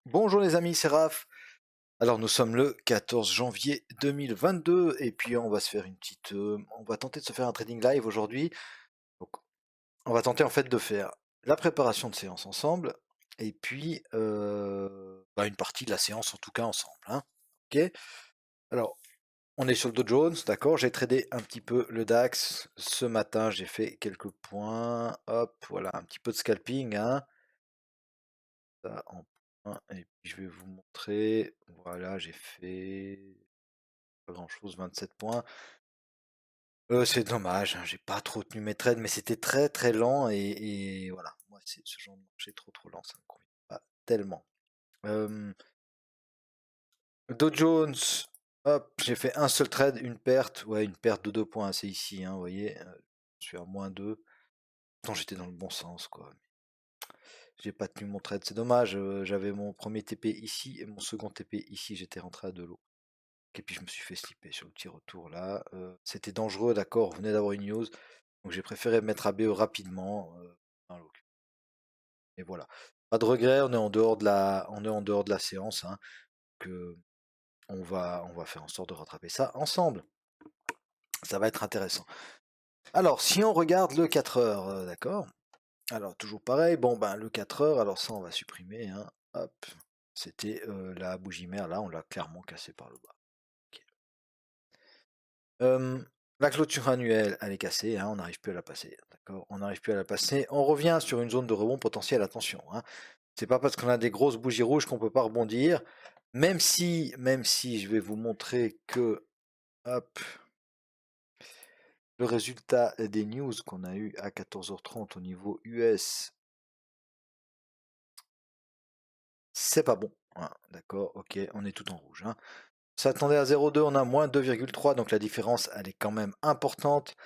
Bonjour les amis, c'est Raph. Alors nous sommes le 14 janvier 2022 et puis on va se faire une petite, on va tenter de se faire un trading live aujourd'hui. Donc on va tenter en fait de faire la préparation de séance ensemble et puis une partie de la séance en tout cas ensemble, hein. Ok. Alors on est sur le Dow Jones, d'accord. J'ai tradé un petit peu le DAX ce matin, j'ai fait quelques points. Hop, voilà un petit peu de scalping, hein. Ça en point et puis je vais vous montrer. Voilà, j'ai fait pas grand chose, 27 points. C'est dommage, hein, j'ai pas trop tenu mes trades, mais c'était très très lent et voilà. Moi, c'est ce genre de marché trop lent, ça me convient pas tellement. Dow Jones, hop, j'ai fait un seul trade, une perte, ouais, une perte de 2 points, c'est ici, hein, vous voyez, je suis à -2. Pourtant, j'étais dans le bon sens, quoi. J'ai pas tenu mon trade, c'est dommage. J'avais mon premier TP ici et mon second TP ici, j'étais rentré à de l'eau. Et puis je me suis fait slipper sur le petit retour là. C'était dangereux, d'accord, on venait d'avoir une news. Donc j'ai préféré mettre ABE rapidement dans l'eau. Et voilà. Pas de regret, on est en dehors de la séance, hein, que on va faire en sorte de rattraper ça ensemble. Ça va être intéressant. Alors, si on regarde le 4 heures, d'accord. Alors, toujours pareil, bon ben le 4 heures, alors ça on va supprimer, hein. Hop. C'était la bougie mère, là, on l'a clairement cassé par le bas. Ok. La clôture annuelle, elle est cassée, hein, on n'arrive plus à la passer, d'accord? On n'arrive plus à la passer. On revient sur une zone de rebond potentiel, attention, hein. C'est pas parce qu'on a des grosses bougies rouges qu'on peut pas rebondir, même si je vais vous montrer que, hop, le résultat des news qu'on a eu à 14h30 au niveau US, c'est pas bon, hein, d'accord, ok, on est tout en rouge, hein. On s'attendait à 0,2, on a moins 2,3, donc la différence, elle est quand même importante.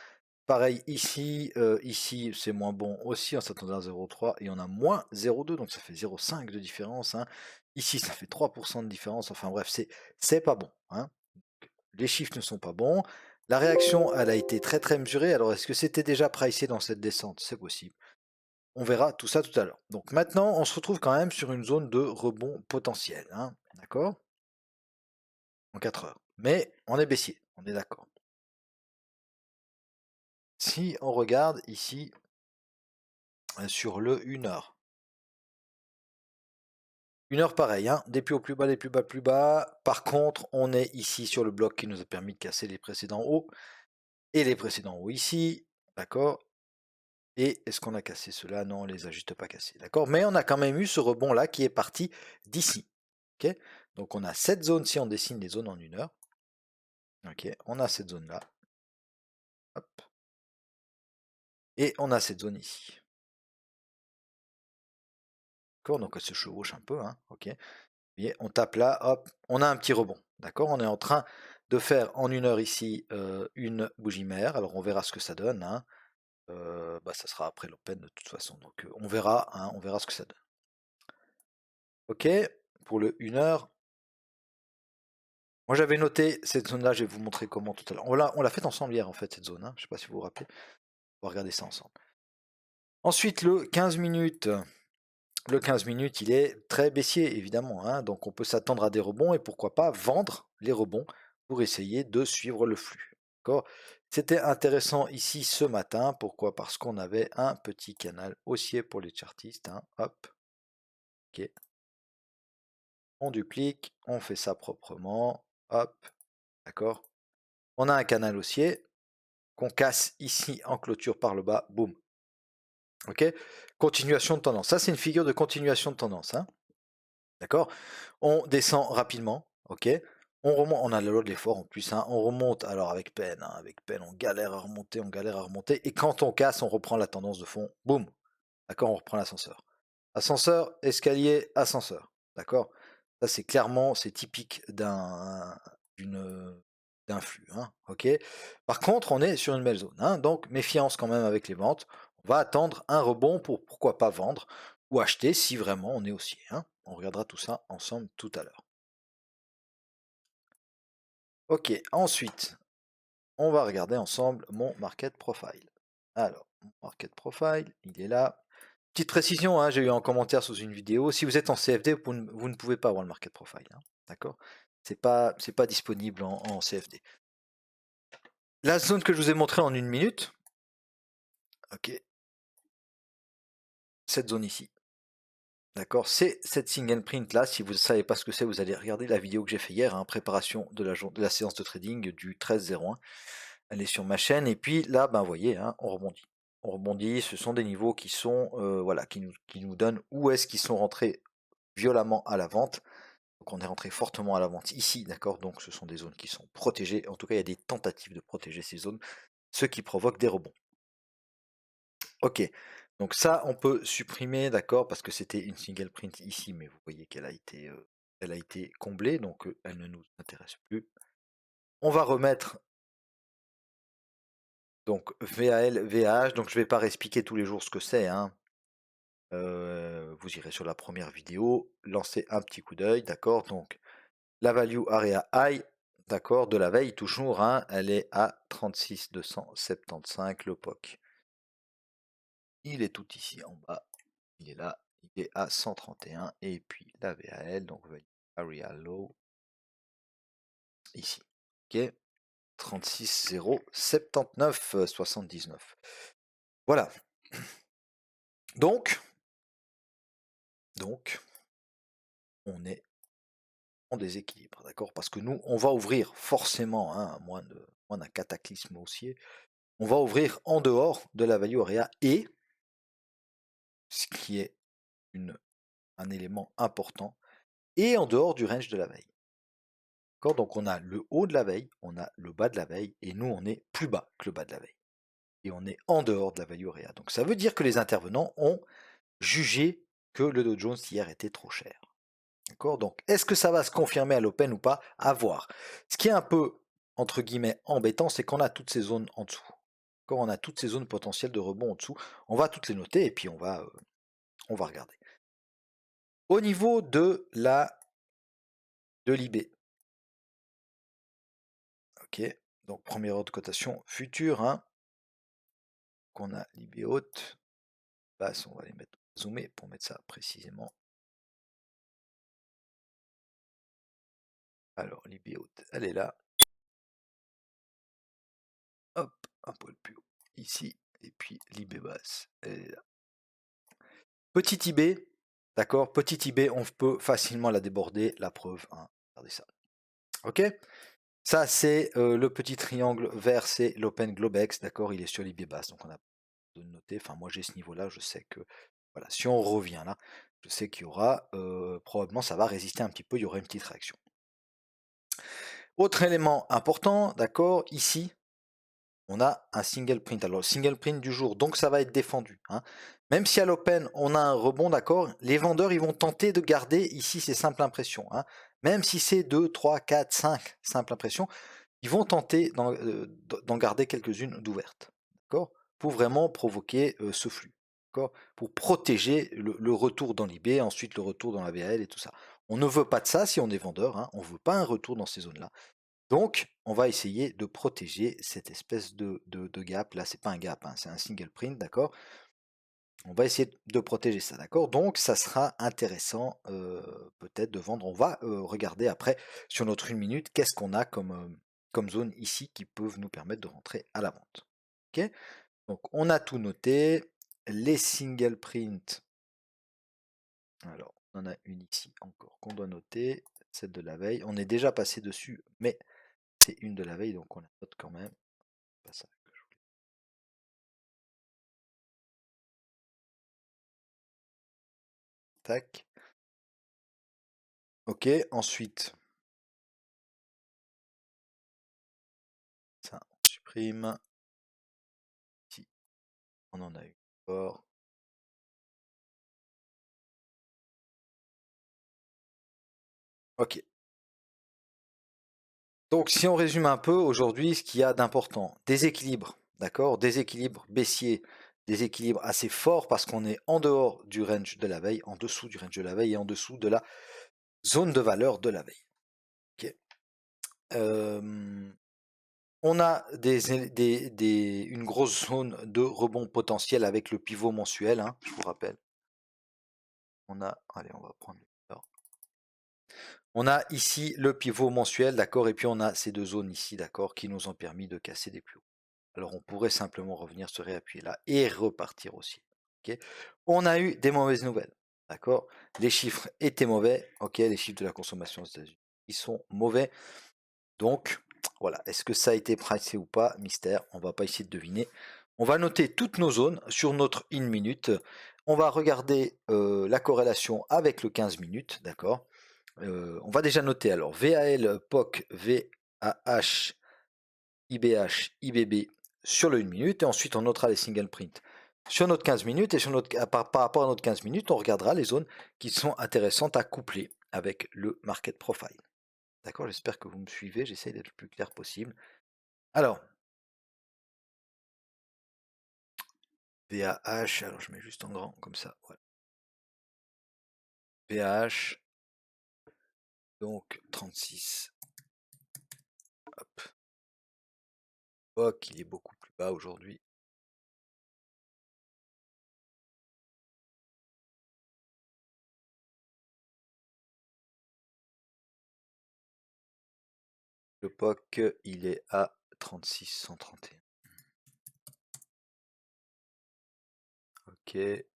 Pareil ici, ici c'est moins bon aussi, on s'attendait à 0,3 et on a moins 0,2, donc ça fait 0,5 de différence, hein. Ici ça fait 3% de différence, enfin bref, c'est pas bon, hein. Les chiffres ne sont pas bons. La réaction, elle a été très très mesurée. Alors est-ce que c'était déjà pricé dans cette descente? C'est possible. On verra tout ça tout à l'heure. Donc maintenant, on se retrouve quand même sur une zone de rebond potentiel, hein, d'accord? En 4 heures. Mais on est baissier, on est d'accord. Si on regarde ici sur le 1 heure. 1 heure pareil, hein, des plus hauts plus bas, des plus bas plus bas. Par contre, on est ici sur le bloc qui nous a permis de casser les précédents hauts et les précédents hauts ici, d'accord? Et est-ce qu'on a cassé cela? Non, on les a juste pas cassés, d'accord? Mais on a quand même eu ce rebond là qui est parti d'ici, ok? Donc on a cette zone, si on dessine les zones en 1 heure, ok? On a cette zone là, hop, et on a cette zone ici. D'accord? Donc elle se chevauche un peu, hein, ok? Vous voyez, on tape là, hop, on a un petit rebond, d'accord? On est en train de faire en 1 heure ici une bougie mère, alors on verra ce que ça donne, hein. Ça sera après l'open de toute façon, donc on verra, hein, on verra ce que ça donne. Ok, pour le 1 heure, moi j'avais noté cette zone-là, je vais vous montrer comment tout à l'heure. On l'a faite ensemble hier en fait, cette zone, hein. Je sais pas si vous vous rappelez, on va regarder ça ensemble. Ensuite, le 15 minutes. Le 15 minutes, il est très baissier, évidemment, hein, donc on peut s'attendre à des rebonds et pourquoi pas vendre les rebonds pour essayer de suivre le flux. D'accord. C'était intéressant ici ce matin. Pourquoi? Parce qu'on avait un petit canal haussier pour les chartistes, hein. Hop, ok. On duplique, on fait ça proprement. Hop, d'accord. On a un canal haussier qu'on casse ici en clôture par le bas. Boum. Ok. Continuation de tendance. Ça, c'est une figure de continuation de tendance, hein. D'accord? On descend rapidement, ok? On remonte, on a le lot de l'effort en plus, hein, on remonte, alors avec peine, on galère à remonter, on galère à remonter, et quand on casse, on reprend la tendance de fond, boum, d'accord, on reprend l'ascenseur. Ascenseur, escalier, ascenseur, d'accord? Ça c'est clairement, c'est typique d'une, d'un flux, hein, ok? Par contre, on est sur une belle zone, hein, donc méfiance quand même avec les ventes. On va attendre un rebond pour pourquoi pas vendre ou acheter si vraiment on est haussier, hein. On regardera tout ça ensemble tout à l'heure. Ok, ensuite, on va regarder ensemble mon market profile. Alors, mon market profile, il est là. Petite précision, hein, j'ai eu un commentaire sous une vidéo. Si vous êtes en CFD, vous ne pouvez pas avoir le market profile. Hein, d'accord? C'est pas disponible en CFD. La zone que je vous ai montrée en 1 minute, ok, cette zone ici. D'accord, c'est cette single print là. Si vous ne savez pas ce que c'est, vous allez regarder la vidéo que j'ai fait hier, hein, préparation de la séance de trading du 13-01. Elle est sur ma chaîne. Et puis là, ben, vous voyez, hein, on rebondit. On rebondit. Ce sont des niveaux qui sont, voilà, qui nous donnent où est-ce qu'ils sont rentrés violemment à la vente. Donc on est rentré fortement à la vente ici, d'accord. Donc ce sont des zones qui sont protégées. En tout cas, il y a des tentatives de protéger ces zones, ce qui provoque des rebonds. Ok, donc ça, on peut supprimer, d'accord, parce que c'était une single print ici, mais vous voyez qu'elle a été comblée, donc elle ne nous intéresse plus. On va remettre donc VAL, VAH, donc je ne vais pas réexpliquer tous les jours ce que c'est, hein. Vous irez sur la première vidéo, lancez un petit coup d'œil, d'accord. Donc la value area high, d'accord, de la veille toujours, hein, elle est à 36 275 le POC. Il est tout ici en bas. Il est là, il est à 131 et puis la VAL, donc area low ici. Ok, 36 0 79 79. Voilà. Donc on est en déséquilibre, d'accord? Parce que nous, on va ouvrir forcément, hein, à moins d'un cataclysme haussier, on va ouvrir en dehors de la value area et ce qui est un élément important, et en dehors du range de la veille. Donc on a le haut de la veille, on a le bas de la veille, et nous on est plus bas que le bas de la veille. Et on est en dehors de la value area. Donc ça veut dire que les intervenants ont jugé que le Dow Jones hier était trop cher. D'accord. Donc est-ce que ça va se confirmer à l'open ou pas? À voir. Ce qui est un peu, entre guillemets, embêtant, c'est qu'on a toutes ces zones en dessous. Quand on a toutes ces zones potentielles de rebond en dessous, on va toutes les noter et puis on va regarder. Au niveau de l'IB, ok, donc première ordre de cotation future, hein, qu'on a l'IB haute, basse, on va les mettre zoomés pour mettre ça précisément. Alors l'IB haute, elle est là. Hop, un poil plus haut, ici, et puis l'IB basse, elle est là. Petit IB, d'accord, petit IB, on peut facilement la déborder, la preuve, hein, regardez ça. Ok, ça c'est le petit triangle vert, c'est l'Open Globex, d'accord, il est sur l'IB basse, donc on a de noter, enfin moi j'ai ce niveau-là, je sais que, voilà, si on revient là, je sais qu'il y aura, probablement ça va résister un petit peu, il y aura une petite réaction. Autre élément important, d'accord, ici, on a un single print. Alors, single print du jour, donc ça va être défendu, hein. Même si à l'open, on a un rebond, d'accord, les vendeurs, ils vont tenter de garder ici ces simples impressions, hein. Même si c'est 2, 3, 4, 5 simples impressions, ils vont tenter d'en garder quelques-unes d'ouvertes, d'accord, pour vraiment provoquer ce flux, d'accord, pour protéger le retour dans l'IB, ensuite le retour dans la VAL et tout ça. On ne veut pas de ça si on est vendeur, hein, on ne veut pas un retour dans ces zones-là. Donc, on va essayer de protéger cette espèce de gap. Là, c'est pas un gap, hein, c'est un single print, d'accord. On va essayer de protéger ça, d'accord. Donc, ça sera intéressant peut-être de vendre. On va regarder après sur notre 1 minute qu'est-ce qu'on a comme zone ici qui peuvent nous permettre de rentrer à la vente. Ok. Donc, on a tout noté. Les single print. Alors, on en a une ici encore qu'on doit noter. Celle de la veille. On est déjà passé dessus, mais c'est une de la veille, donc on la note quand même. Pas ça que je voulais. Tac. Ok, ensuite, ça, on supprime. Ici, on en a eu encore. Ok. Donc, si on résume un peu, aujourd'hui, ce qu'il y a d'important, déséquilibre, d'accord? Déséquilibre baissier, déséquilibre assez fort parce qu'on est en dehors du range de la veille, en dessous du range de la veille et en dessous de la zone de valeur de la veille. Ok. On a une grosse zone de rebond potentiel avec le pivot mensuel, hein, je vous rappelle. Allez, on va prendre. On a ici le pivot mensuel, d'accord, et puis on a ces deux zones ici, d'accord, qui nous ont permis de casser des plus hauts. Alors on pourrait simplement revenir se réappuyer là et repartir aussi. Ok. On a eu des mauvaises nouvelles, d'accord. Les chiffres étaient mauvais, ok, les chiffres de la consommation aux États-Unis, ils sont mauvais. Donc voilà, est-ce que ça a été pricé ou pas? Mystère, on va pas essayer de deviner. On va noter toutes nos zones sur notre in minute. On va regarder la corrélation avec le 15 minutes, d'accord. On va déjà noter alors VAL, POC, VAH, IBH, IBB sur le 1 minute et ensuite on notera les single print sur notre 15 minutes et par rapport à notre 15 minutes, on regardera les zones qui sont intéressantes à coupler avec le market profile. D'accord, j'espère que vous me suivez, j'essaie d'être le plus clair possible. Alors, VAH, alors je mets juste en grand comme ça. Voilà. VAH, donc 36. Hop. POC, il est beaucoup plus bas aujourd'hui. Le POC, il est à 36, 131. Ok. Et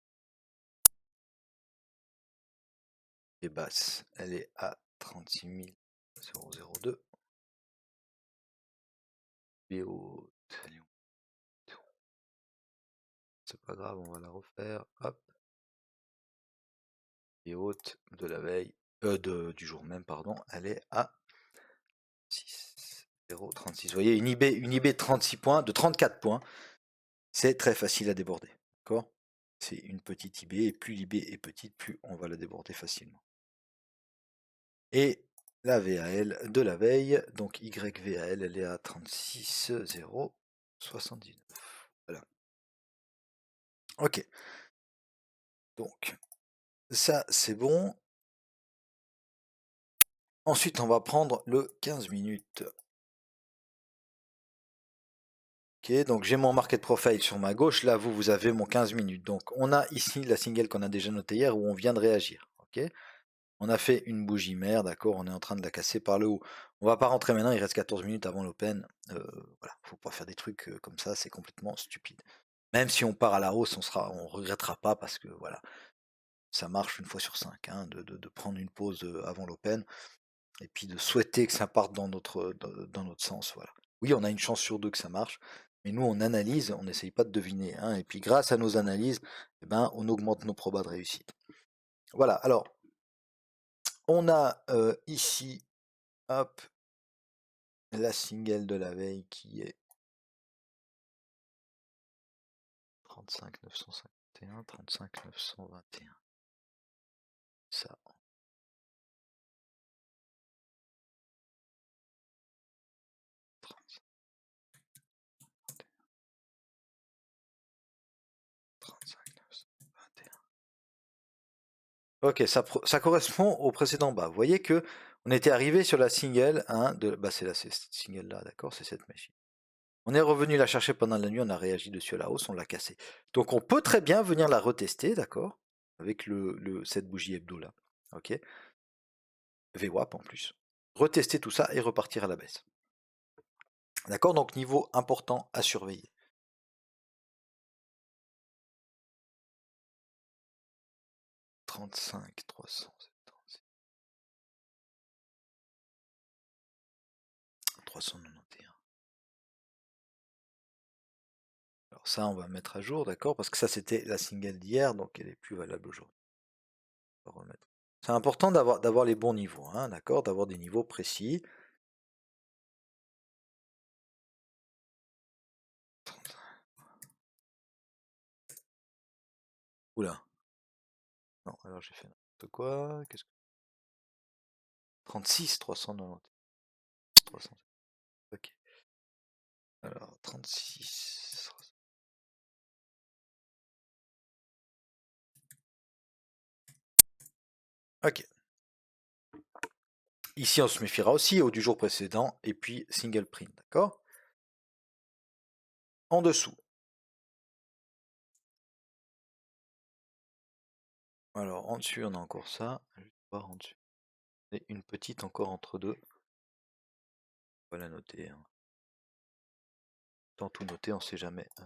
basse, elle est à 36 002. Et haute, c'est pas grave, on va la refaire. Hop. Et haute de la veille, du jour même, pardon, elle est à 6, 0,36. Vous voyez, une IB de 36 points, de 34 points, c'est très facile à déborder. D'accord. C'est une petite IB, et plus l'IB est petite, plus on va la déborder facilement. Et la VAL de la veille, donc YVAL, elle est à 36 0,79. Voilà. Ok. Donc, ça c'est bon. Ensuite, on va prendre le 15 minutes. Ok, donc j'ai mon market profile sur ma gauche. Là, vous avez mon 15 minutes. Donc, on a ici la single qu'on a déjà notée hier où on vient de réagir. Ok, on a fait une bougie mère, d'accord. On est en train de la casser par le haut. On va pas rentrer maintenant. Il reste 14 minutes avant l'open. Voilà, faut pas faire des trucs comme ça. C'est complètement stupide. Même si on part à la hausse, on regrettera pas parce que voilà, ça marche une fois sur 5 hein, de prendre une pause avant l'open et puis de souhaiter que ça parte dans notre sens. Voilà. Oui, on a une chance sur deux que ça marche, mais nous on analyse, on n'essaye pas de deviner. Hein, et puis grâce à nos analyses, eh ben, on augmente nos probas de réussite. Voilà, alors on a ici, hop, la single de la veille qui est 35 951, 35 921. Ça. Ok, ça correspond au précédent bas. Vous voyez que on était arrivé sur la single, hein, c'est cette single là, d'accord, c'est cette machine. On est revenu la chercher pendant la nuit, on a réagi dessus à la hausse, on l'a cassée. Donc on peut très bien venir la retester, d'accord, avec cette bougie hebdo là, ok, VWAP en plus. Retester tout ça et repartir à la baisse. D'accord, donc niveau important à surveiller. 35 376 391. Alors ça, on va mettre à jour, d'accord, parce que ça c'était la single d'hier, donc elle est plus valable aujourd'hui. Remettre. C'est important d'avoir les bons niveaux, hein, d'accord, d'avoir des niveaux précis. Oula. Non, alors j'ai fait n'importe quoi. Qu'est-ce que 36 390. 300. Ok. Alors 36. Ok. Ici on se méfiera aussi au du jour précédent et puis single print, d'accord. en dessous. Alors en dessus, on a encore ça. Je vais voir en dessus. Et une petite encore entre deux. On va la noter, hein. Tant tout noter, on sait jamais ce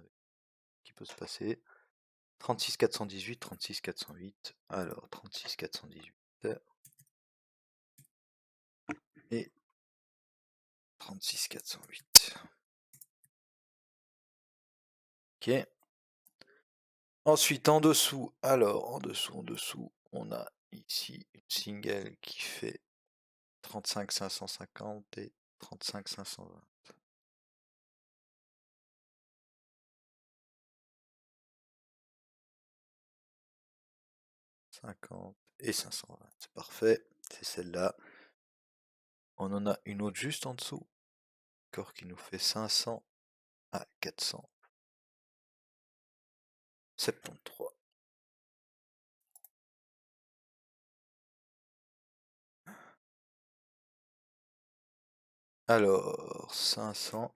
qui peut se passer. 36 418, 36 408. Alors 36 418 et 36 408. Ok. Ensuite en dessous, alors en dessous, on a ici une single qui fait 35 550 et 35 520. 50 et 520, c'est parfait, c'est celle-là. On en a une autre juste en dessous, d'accord, qui nous fait 500 à 473. Alors, 500.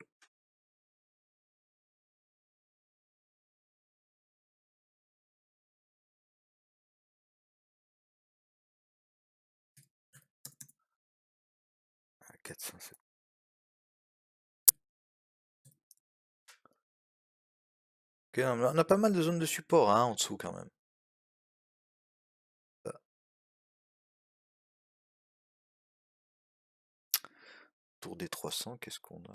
À 407. Ok, on a pas mal de zones de support hein, en dessous quand même. Autour des 300, qu'est-ce qu'on a?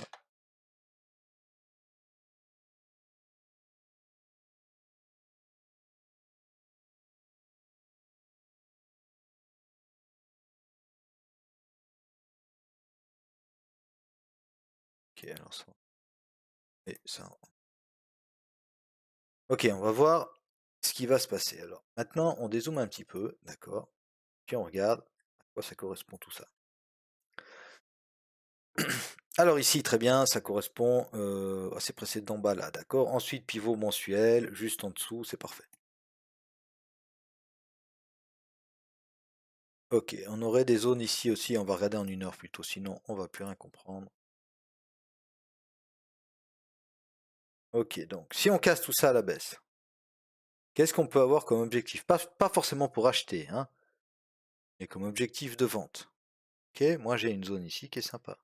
Ok, alors ça. Et ça. Ok, on va voir ce qui va se passer. Alors, maintenant, on dézoome un petit peu, d'accord? Puis on regarde à quoi ça correspond tout ça. Alors ici, très bien, ça correspond à ces précédents bas là, d'accord? Ensuite, pivot mensuel, juste en dessous, c'est parfait. Ok, on aurait des zones ici aussi, on va regarder en 1 heure plutôt, sinon on va plus rien comprendre. Ok, donc si on casse tout ça à la baisse, qu'est-ce qu'on peut avoir comme objectif? Pas forcément pour acheter, hein, mais comme objectif de vente. Ok, moi j'ai une zone ici qui est sympa.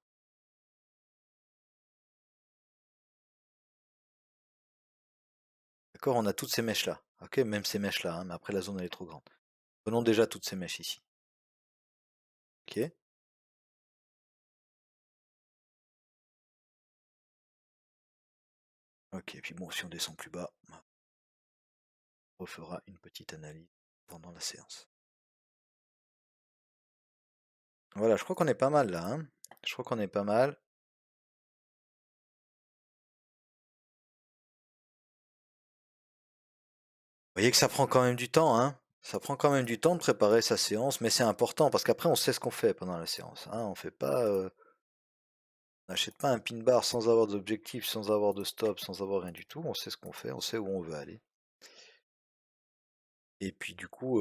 D'accord, on a toutes ces mèches là. Ok, même ces mèches là, hein, mais après la zone elle est trop grande. Prenons déjà toutes ces mèches ici. Ok. Ok, puis bon, si on descend plus bas, on refera une petite analyse pendant la séance. Voilà, je crois qu'on est pas mal là, hein. Je crois qu'on est pas mal. Vous voyez que ça prend quand même du temps, hein. Ça prend quand même du temps de préparer sa séance, mais c'est important parce qu'après on sait ce qu'on fait pendant la séance, hein. On fait pas, on n'achète pas un pin bar sans avoir d'objectif, sans avoir de stop, sans avoir rien du tout. On sait ce qu'on fait, on sait où on veut aller. Et puis du coup,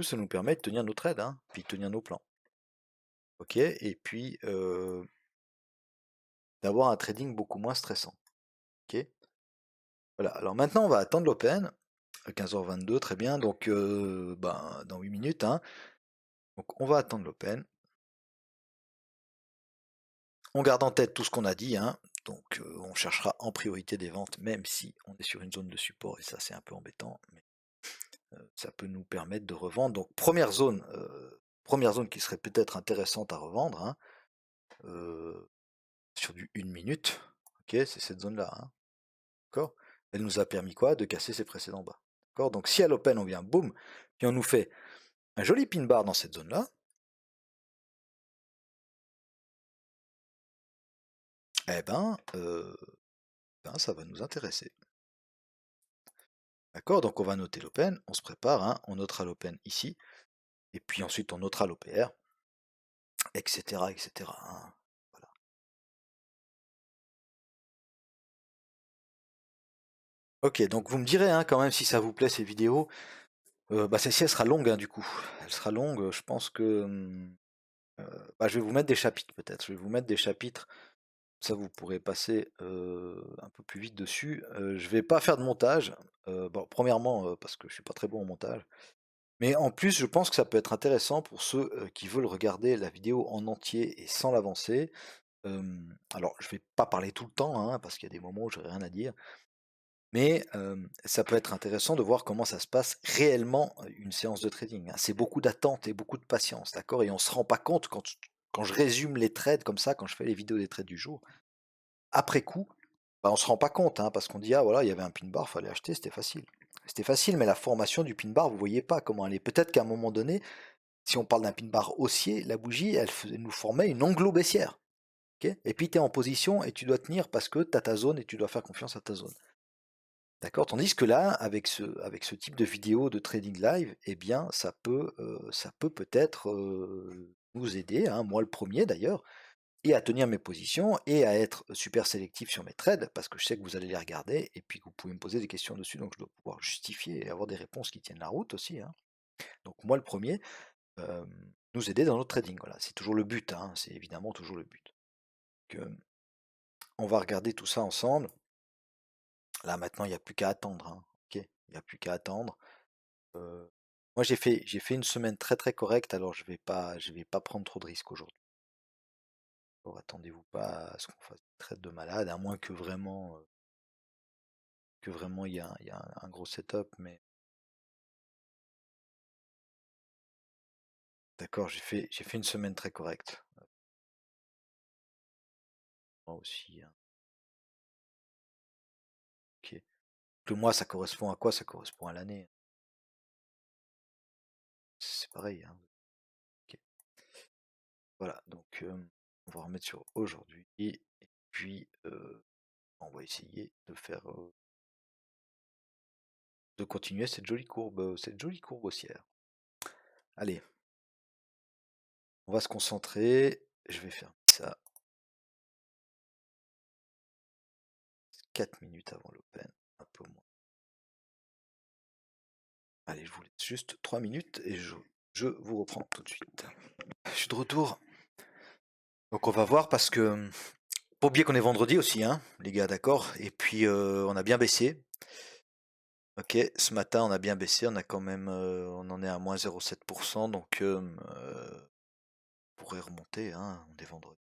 ça nous permet de tenir nos trades, hein, puis de tenir nos plans. Ok, et puis d'avoir un trading beaucoup moins stressant. Ok. Voilà. Alors maintenant, on va attendre l'open. 15h22, très bien. Donc, ben, dans 8 minutes, hein. Donc, on va attendre l'open. On garde en tête tout ce qu'on a dit, hein. Donc, on cherchera en priorité des ventes, même si on est sur une zone de support, et ça, c'est un peu embêtant. Mais ça peut nous permettre de revendre. Donc, première zone qui serait peut-être intéressante à revendre, hein, sur du 1 minute. Ok, c'est cette zone-là, hein. D'accord. Elle nous a permis quoi? De casser ses précédents bas. D'accord. Donc, si à l'open, on vient, boum, puis on nous fait un joli pin bar dans cette zone-là, eh ben, ça va nous intéresser. D'accord, donc on va noter l'open, on se prépare, hein, on notera l'open ici, et puis ensuite on notera l'OPR, etc. etc. hein. Voilà. Ok, donc vous me direz hein, quand même si ça vous plaît ces vidéos. Bah, celle-ci elle sera longue hein, du coup. Elle sera longue, je pense que bah, je vais vous mettre des chapitres peut-être. Je vais vous mettre des chapitres Ça vous pourrez passer, un peu plus vite dessus. Je vais pas faire de montage, bon premièrement, parce que je suis pas très bon au montage, mais en plus je pense que ça peut être intéressant pour ceux, qui veulent regarder la vidéo en entier et sans l'avancer. Alors je vais pas parler tout le temps, hein, parce qu'il y a des moments où j'aurai rien à dire, mais ça peut être intéressant de voir comment ça se passe réellement, une séance de trading, hein. C'est beaucoup d'attente et beaucoup de patience, d'accord? Et on se rend pas compte quand je résume les trades comme ça, quand je fais les vidéos des trades du jour, après coup, bah, on se rend pas compte, hein, parce qu'on dit: «Ah voilà, il y avait un pin bar, fallait acheter, c'était facile». C'était facile, mais la formation du pin bar, vous voyez pas comment elle est. Peut-être qu'à un moment donné, si on parle d'un pin bar haussier, la bougie, elle nous formait une englo baissière, OK? Et puis tu es en position et tu dois tenir parce que tu as ta zone et tu dois faire confiance à ta zone. D'accord? Tandis que là, avec ce type de vidéo de trading live, eh bien, ça peut peut-être, nous aider, hein, moi le premier d'ailleurs, et à tenir mes positions et à être super sélectif sur mes trades parce que je sais que vous allez les regarder et puis que vous pouvez me poser des questions dessus, donc je dois pouvoir justifier et avoir des réponses qui tiennent la route aussi, hein. Donc moi le premier, nous aider dans notre trading, voilà, c'est toujours le but, hein, c'est évidemment toujours le but. Donc, on va regarder tout ça ensemble. Là maintenant il n'y a plus qu'à attendre, hein, OK? Il n'y a plus qu'à attendre. Heu, Moi j'ai fait une semaine très, très correcte, alors je vais pas prendre trop de risques aujourd'hui. Alors attendez-vous pas à ce qu'on fasse des trades de malade, à moins que vraiment il y a un gros setup, mais d'accord, j'ai fait une semaine très correcte. Moi aussi, hein. OK. Le mois, ça correspond à quoi? Ça correspond à l'année. C'est pareil, hein. OK. Voilà, donc on va remettre sur aujourd'hui et puis, on va essayer de faire, de continuer cette jolie courbe haussière. Allez, on va se concentrer. Je vais faire ça 4 minutes avant l'open, un peu moins. Allez, je vous laisse juste 3 minutes et je vous reprends tout de suite. Je suis de retour. Donc on va voir parce que pas oublier qu'on est vendredi aussi, hein, les gars, d'accord. Et puis on a bien baissé. Ok, ce matin on a bien baissé, on a quand même, on en est à moins 0,7%, donc on pourrait remonter, hein, on est vendredi.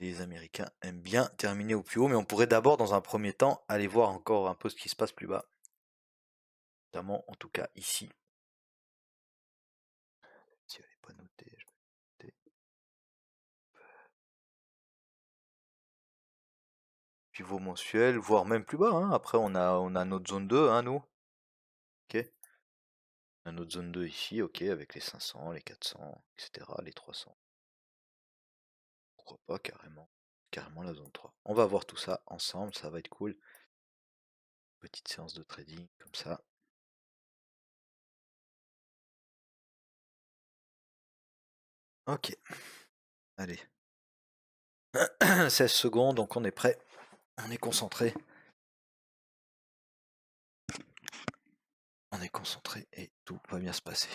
Les Américains aiment bien terminer au plus haut, mais on pourrait d'abord, dans un premier temps, aller voir encore un peu ce qui se passe plus bas. Notamment, en tout cas ici. Si elle n'est pas notée, je vais noter. Pivot mensuel, voire même plus bas, hein. Après on a notre zone 2, hein, nous. Ok. On a notre zone 2 ici, ok, avec les 500, les 400, etc., les 300. Pourquoi pas carrément. Carrément la zone 3. On va voir tout ça ensemble, ça va être cool. Petite séance de trading comme ça. Ok, allez. 16 secondes, donc on est prêt. On est concentré. On est concentré et tout va bien se passer.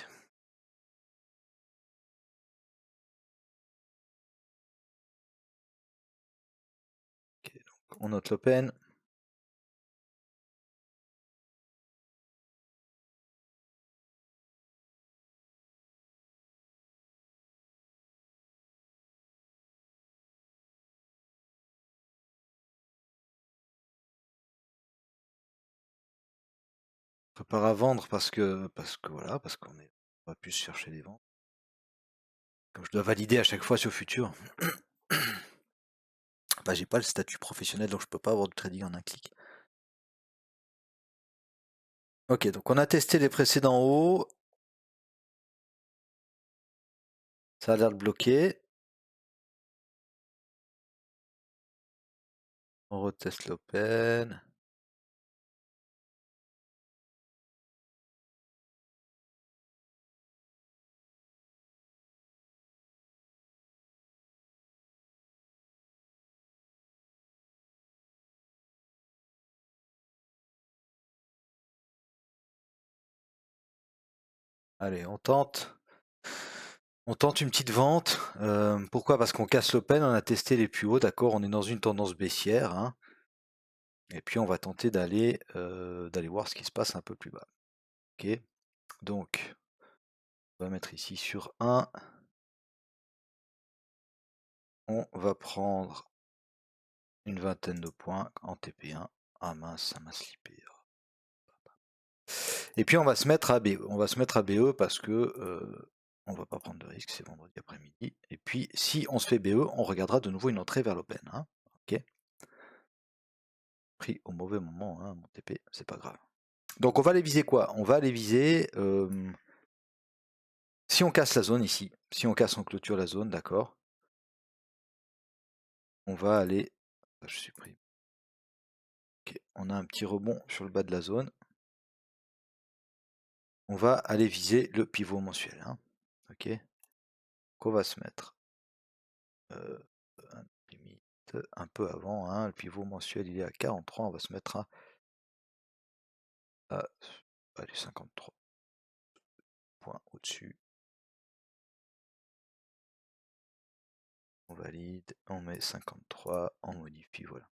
Ok, donc on note l'open. Prépare à vendre parce que voilà, parce qu'on est on va plus chercher des ventes. Comme je dois valider à chaque fois sur futur. Bah j'ai pas le statut professionnel donc je peux pas avoir de trading en un clic. Ok, donc on a testé les précédents hauts. Ça a l'air de bloquer. On reteste l'open. Allez, on tente. On tente une petite vente. Pourquoi? Parce qu'on casse l'open, on a testé les plus hauts, d'accord, on est dans une tendance baissière, hein. Et puis on va tenter d'aller voir ce qui se passe un peu plus bas. Ok, donc on va mettre ici sur 1. On va prendre une vingtaine de points en TP1. Ah mince, ça m'a slippé. Et puis on va se mettre à BE. On va se mettre à BE parce que on va pas prendre de risque, c'est vendredi après-midi. Et puis si on se fait BE, on regardera de nouveau une entrée vers l'open, hein. Ok. Pris au mauvais moment, hein, mon TP, c'est pas grave. Donc on va aller viser quoi? On va aller viser. Si on casse la zone ici, si on casse en clôture la zone, d'accord. On va aller. Je suis pris. Ok, on a un petit rebond sur le bas de la zone. On va aller viser le pivot mensuel, hein. Ok. Donc on va se mettre limite un peu avant, hein. Le pivot mensuel il est à 43, on va se mettre à allez, 53 points au-dessus. On valide, on met 53, on modifie, voilà.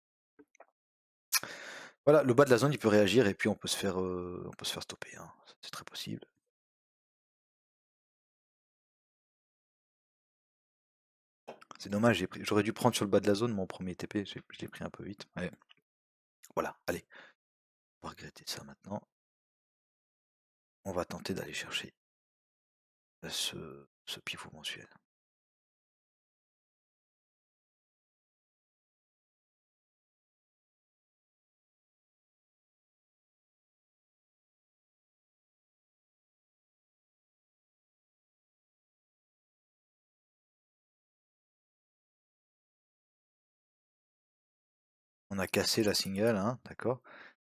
Voilà, le bas de la zone il peut réagir et puis on peut se faire stopper, hein. C'est très possible. C'est dommage, j'aurais dû prendre sur le bas de la zone mon premier TP, je l'ai pris un peu vite. Ouais. Voilà, allez, on va regretter ça maintenant. On va tenter d'aller chercher ce pivot mensuel. On a cassé la single, hein, d'accord.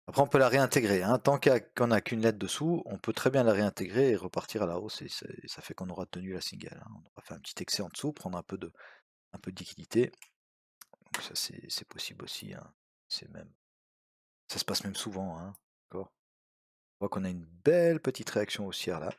Après on peut la réintégrer, hein. Tant qu'on n'a qu'une lettre dessous, on peut très bien la réintégrer et repartir à la hausse, et ça fait qu'on aura tenu la single, hein. On aura fait un petit excès en dessous, prendre un peu de liquidité. Donc ça c'est possible aussi, hein. Ça se passe même souvent, hein, d'accord. On voit qu'on a une belle petite réaction haussière là.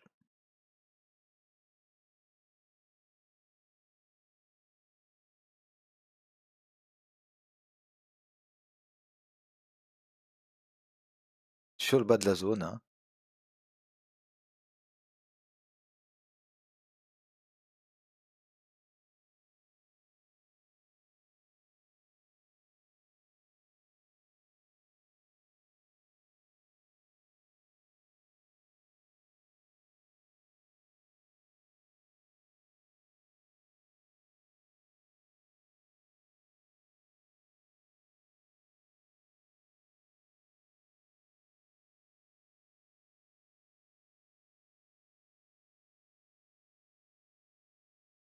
Sur le bas de la zone, hein.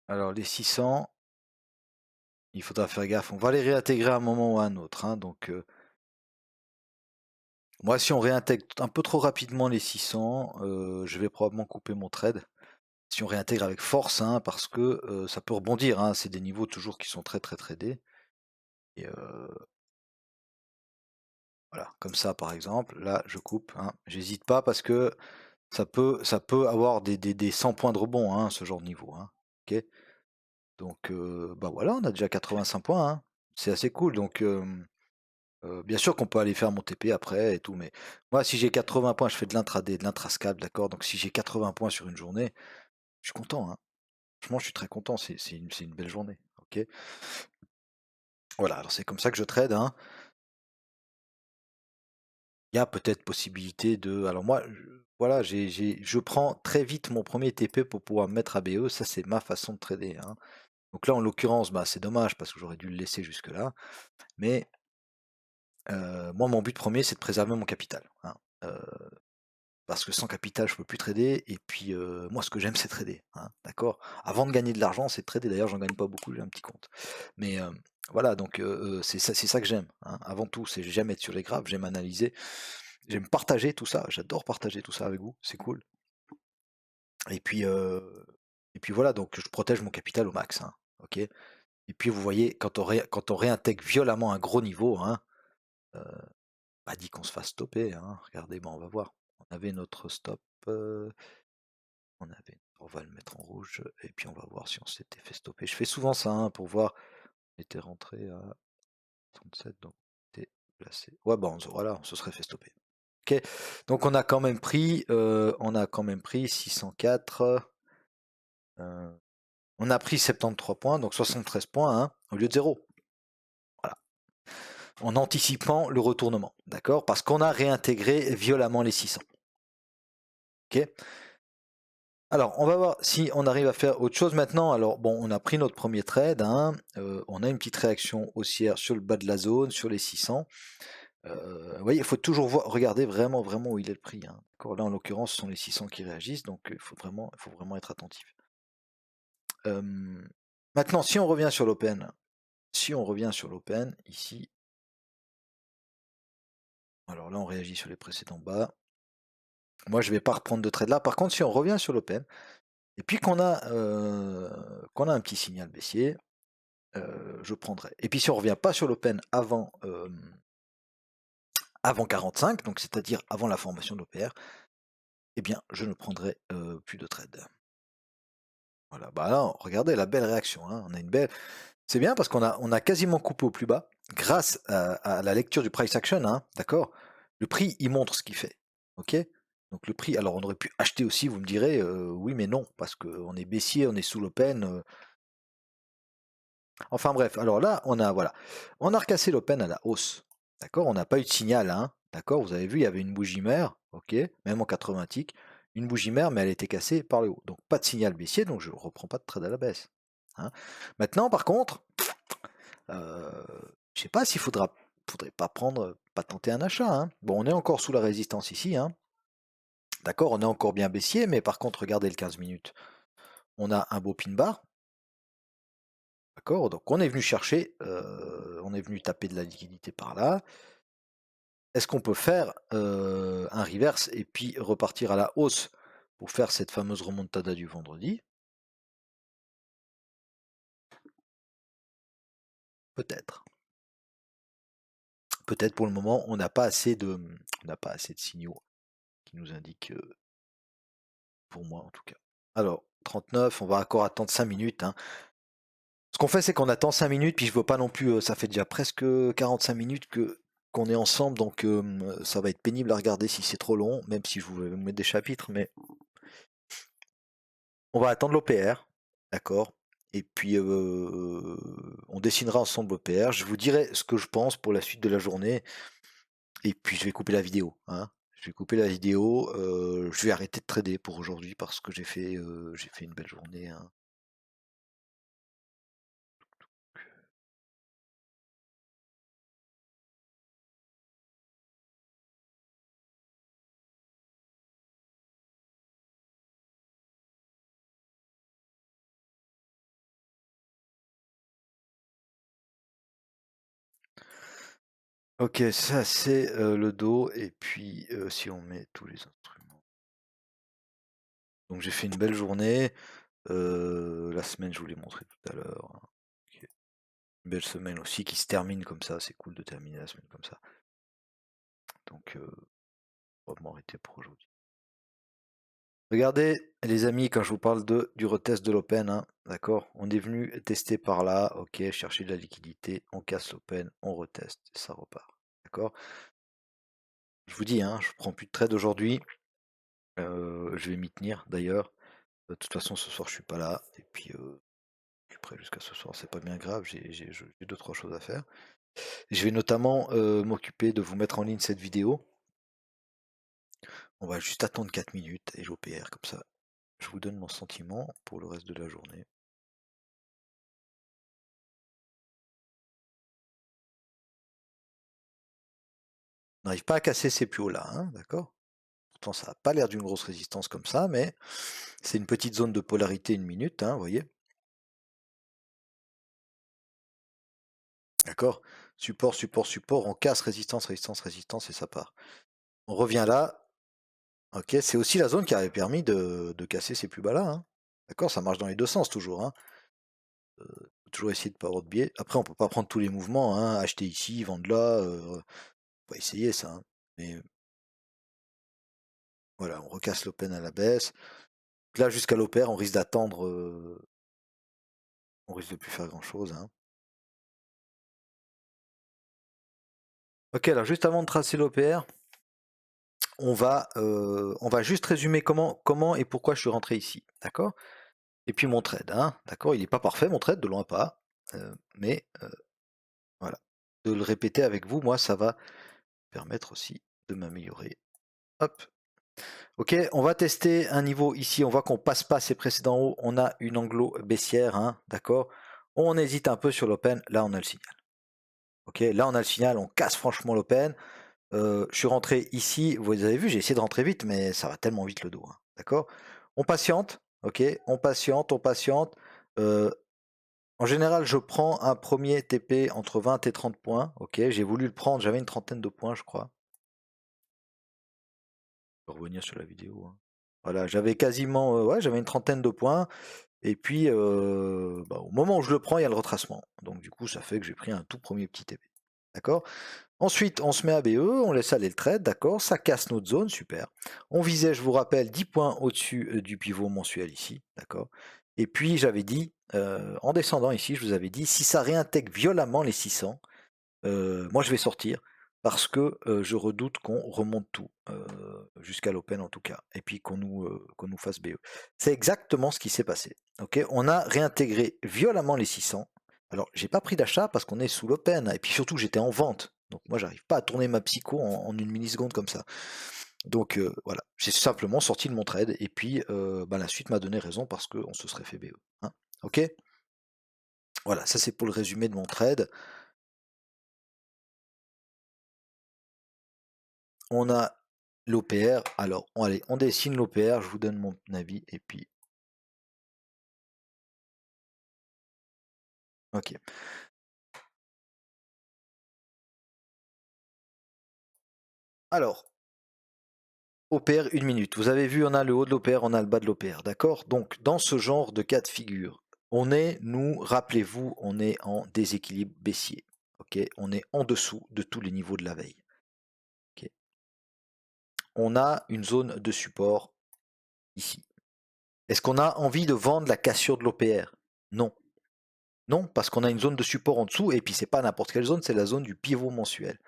Alors les 600, il faudra faire gaffe. On va les réintégrer à un moment ou à un autre, hein. Donc moi si on réintègre un peu trop rapidement les 600, je vais probablement couper mon trade. Si on réintègre avec force, hein, parce que ça peut rebondir, hein. C'est des niveaux toujours qui sont très très tradés. Et voilà, comme ça par exemple, là je coupe, hein. J'hésite pas parce que ça peut avoir des 100 points de rebond, hein, ce genre de niveau, hein. Ok. Donc bah voilà, on a déjà 85 points, hein. C'est assez cool. Donc bien sûr qu'on peut aller faire mon TP après et tout, mais moi si j'ai 80 points, je fais de l'intraday, de l'intrascalp, d'accord. Donc si j'ai 80 points sur une journée, je suis content, hein. Franchement, je suis très content, c'est une belle journée. Ok. Voilà, alors c'est comme ça que je trade, hein. Il y a peut-être possibilité de. Alors moi, voilà, je prends très vite mon premier TP pour pouvoir me mettre à BE, ça c'est ma façon de trader, hein. Donc là, en l'occurrence, bah, c'est dommage parce que j'aurais dû le laisser jusque-là. Mais moi, mon but premier, c'est de préserver mon capital, hein. Parce que sans capital, je peux plus trader. Et puis, moi, ce que j'aime, c'est trader, hein, d'accord. Avant de gagner de l'argent, c'est de trader. D'ailleurs, j'en gagne pas beaucoup, j'ai un petit compte. Mais voilà, donc c'est ça que j'aime, hein. Avant tout, c'est j'aime être sur les graphes, j'aime analyser, j'aime partager tout ça. J'adore partager tout ça avec vous, c'est cool. Et puis, voilà, donc je protège mon capital au max, hein, ok. Et puis, vous voyez, quand on réintègre violemment un gros niveau, hein, pas dit qu'on se fasse stopper, hein. Regardez, bon, on va voir. On avait notre stop, on va le mettre en rouge et puis on va voir voir si on s'était fait stopper. Je fais souvent ça hein, pour voir. On était rentré à 37, donc on était placé. Ouais, bon, voilà, on se serait fait stopper. Ok, donc on a quand même pris 604. On a pris 73 points, donc 73 points hein, au lieu de 0. Voilà. En anticipant le retournement, d'accord? Parce qu'on a réintégré violemment les 600. Ok. Alors, on va voir si on arrive à faire autre chose maintenant. Alors, bon, on a pris notre premier trade. Hein, on a une petite réaction haussière sur le bas de la zone, sur les 600. Vous voyez, il faut toujours regarder vraiment, vraiment où il est le prix. Hein. Là, en l'occurrence, ce sont les 600 qui réagissent, donc il faut vraiment être attentif. Maintenant, si on revient sur l'open, ici, alors là, on réagit sur les précédents bas. Moi, je ne vais pas reprendre de trade là. Par contre, si on revient sur l'open, et puis qu'on a un petit signal baissier, je prendrai. Et puis si on revient pas sur l'open avant 45, donc c'est-à-dire avant la formation de l'OPR, eh bien, je ne prendrai plus de trade. Voilà, bah là, regardez la belle réaction. Hein. On a une belle. C'est bien parce on a quasiment coupé au plus bas grâce à la lecture du price action. Hein, d'accord. Le prix, il montre ce qu'il fait. Ok. Donc le prix, alors on aurait pu acheter aussi, vous me direz, oui mais non, parce qu'on est baissier, on est sous l'open. Enfin bref, alors là, on a recassé l'open à la hausse. D'accord. On n'a pas eu de signal. Hein, d'accord. Vous avez vu, il y avait une bougie mère. Ok. Même en 80 ticks. Une bougie mère, mais elle était cassée par le haut. Donc pas de signal baissier, donc je ne reprends pas de trade à la baisse. Hein. Maintenant, par contre, je sais pas s'il faudrait pas tenter un achat. Hein. Bon, on est encore sous la résistance ici. Hein. D'accord, on est encore bien baissier, mais par contre, regardez le 15 minutes. On a un beau pin bar. D'accord, donc on est venu chercher, on est venu taper de la liquidité par là. Est-ce qu'on peut faire un reverse et puis repartir à la hausse pour faire cette fameuse remontada du vendredi? Peut-être. Peut-être pour le moment, on n'a pas assez de signaux qui nous indiquent, pour moi en tout cas. Alors, 39, on va encore attendre 5 minutes. Hein. Ce qu'on fait, c'est qu'on attend 5 minutes, puis je veux pas non plus, ça fait déjà presque 45 minutes qu'on est ensemble, donc ça va être pénible à regarder si c'est trop long, même si je voulais vous mettre des chapitres, mais on va attendre l'OPR, d'accord? Et puis on dessinera ensemble l'OPR. Je vous dirai ce que je pense pour la suite de la journée. Et puis je vais couper la vidéo. Hein. Je vais couper la vidéo. Je vais arrêter de trader pour aujourd'hui parce que j'ai fait une belle journée. Hein. Ok, ça c'est le dos. Et puis si on met tous les instruments. Donc j'ai fait une belle journée. La semaine, je vous l'ai montré tout à l'heure. Hein. Ok. Une belle semaine aussi qui se termine comme ça. C'est cool de terminer la semaine comme ça. Donc on va m'arrêter pour aujourd'hui. Regardez, les amis, quand je vous parle du retest de l'open, hein, d'accord, on est venu tester par là, ok, chercher de la liquidité, on casse l'open, on reteste, et ça repart. D'accord. Je vous dis, hein, je prends plus de trade aujourd'hui. Je vais m'y tenir d'ailleurs. De toute façon, ce soir, je suis pas là. Et puis, je suis prêt jusqu'à ce soir, c'est pas bien grave, j'ai deux, trois choses à faire. Je vais notamment m'occuper de vous mettre en ligne cette vidéo. On va juste attendre 4 minutes et j'OPR comme ça. Je vous donne mon sentiment pour le reste de la journée. On n'arrive pas à casser ces plus hauts là, hein, d'accord. Pourtant, ça n'a pas l'air d'une grosse résistance comme ça, mais c'est une petite zone de polarité une minute, hein, vous voyez. D'accord. Support, support, support, on casse résistance, résistance, résistance et ça part. On revient là. Ok, c'est aussi la zone qui avait permis de casser ces plus bas là. Hein. D'accord, ça marche dans les deux sens toujours. Hein. Faut toujours essayer de pas avoir de biais. Après, on peut pas prendre tous les mouvements, hein, acheter ici, vendre là. On va essayer ça. Hein. Mais voilà, on recasse l'open à la baisse. Là, jusqu'à l'OPR, on risque d'attendre On risque de plus faire grand-chose, hein. Ok, alors juste avant de tracer l'OPR, on va juste résumer comment et pourquoi je suis rentré ici, d'accord? Et puis mon trade, hein, d'accord? Il n'est pas parfait mon trade, de loin pas, mais voilà. De le répéter avec vous, moi, ça va permettre aussi de m'améliorer. Hop. Ok, on va tester un niveau ici. On voit qu'on passe pas ces précédents hauts. On a une anglo baissière, hein, d'accord? On hésite un peu sur l'open. Là, on a le signal. Ok, là, on a le signal. On casse franchement l'open. Je suis rentré ici. Vous avez vu, j'ai essayé de rentrer vite, mais ça va tellement vite le dos, hein, d'accord? On patiente. Ok, on patiente, on patiente. Euh, En général, je prends un premier TP entre 20 et 30 points. Ok, j'ai voulu le prendre, j'avais une trentaine de points, je crois. Je vais revenir sur la vidéo, hein. Voilà, j'avais quasiment, ouais, j'avais une trentaine de points. Et puis, bah, au moment où je le prends, il y a le retracement. Donc du coup, ça fait que j'ai pris un tout premier petit TP. D'accord? Ensuite, on se met à BE, on laisse aller le trade, d'accord? Ça casse notre zone, super. On visait, je vous rappelle, 10 points au-dessus du pivot mensuel ici, d'accord? Et puis j'avais dit, en descendant ici, je vous avais dit, si ça réintègre violemment les 600, moi je vais sortir parce que je redoute qu'on remonte tout, jusqu'à l'open en tout cas, et puis qu'on nous fasse BE. C'est exactement ce qui s'est passé. Ok, on a réintégré violemment les 600. Alors j'ai pas pris d'achat parce qu'on est sous l'open, et puis surtout j'étais en vente. Donc moi j'arrive pas à tourner ma psycho en une milliseconde comme ça. Donc voilà, j'ai simplement sorti de mon trade, et puis bah, la suite m'a donné raison parce qu'on se serait fait BE, hein. Ok, voilà, ça c'est pour le résumé de mon trade. On a l'OPR. Alors, allez, on dessine l'OPR, je vous donne mon avis, et puis, ok. Alors, OPR, une minute. Vous avez vu, on a le haut de l'OPR, on a le bas de l'OPR, d'accord? Donc, dans ce genre de cas de figure, on est, nous, rappelez-vous, on est en déséquilibre baissier, ok? On est en dessous de tous les niveaux de la veille, ok? On a une zone de support ici. Est-ce qu'on a envie de vendre la cassure de l'OPR? Non. Non, parce qu'on a une zone de support en dessous, et puis c'est pas n'importe quelle zone, c'est la zone du pivot mensuel.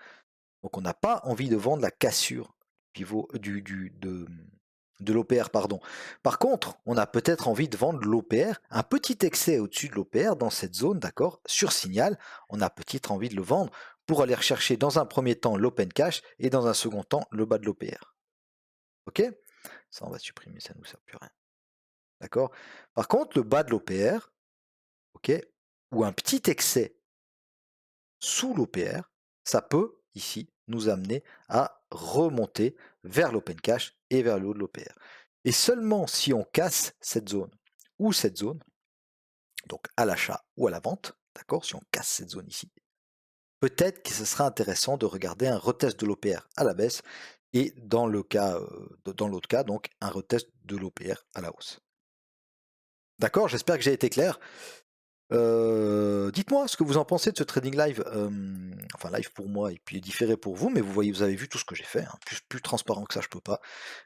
Donc on n'a pas envie de vendre la cassure pivot de l'OPR, pardon. Par contre, on a peut-être envie de vendre l'OPR, un petit excès au-dessus de l'OPR dans cette zone, d'accord, sur signal. On a peut-être envie de le vendre pour aller rechercher dans un premier temps l'open cash et dans un second temps le bas de l'OPR. Ok? Ça, on va supprimer, ça ne nous sert plus à rien. D'accord? Par contre, le bas de l'OPR, ok, ou un petit excès sous l'OPR, ça peut ici nous amener à remonter vers l'open cash et vers le haut de l'OPR. Et seulement si on casse cette zone ou cette zone, donc à l'achat ou à la vente, d'accord, si on casse cette zone ici, peut-être que ce sera intéressant de regarder un retest de l'OPR à la baisse, et dans le cas, dans l'autre cas, donc un retest de l'OPR à la hausse. D'accord, j'espère que j'ai été clair. Dites-moi ce que vous en pensez de ce trading live, enfin live pour moi et puis différé pour vous, mais vous voyez, vous avez vu tout ce que j'ai fait, hein, plus transparent que ça je peux pas.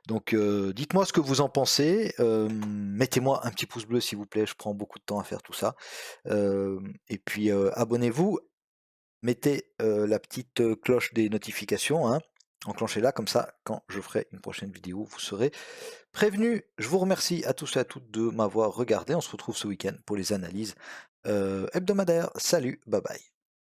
Donc dites-moi ce que vous en pensez, mettez-moi un petit pouce bleu s'il vous plaît, je prends beaucoup de temps à faire tout ça. Et puis abonnez-vous, mettez la petite cloche des notifications, hein, enclenchez-la comme ça, quand je ferai une prochaine vidéo, vous serez prévenu. Je vous remercie à tous et à toutes de m'avoir regardé. On se retrouve ce week-end pour les analyses hebdomadaires. Salut, bye bye.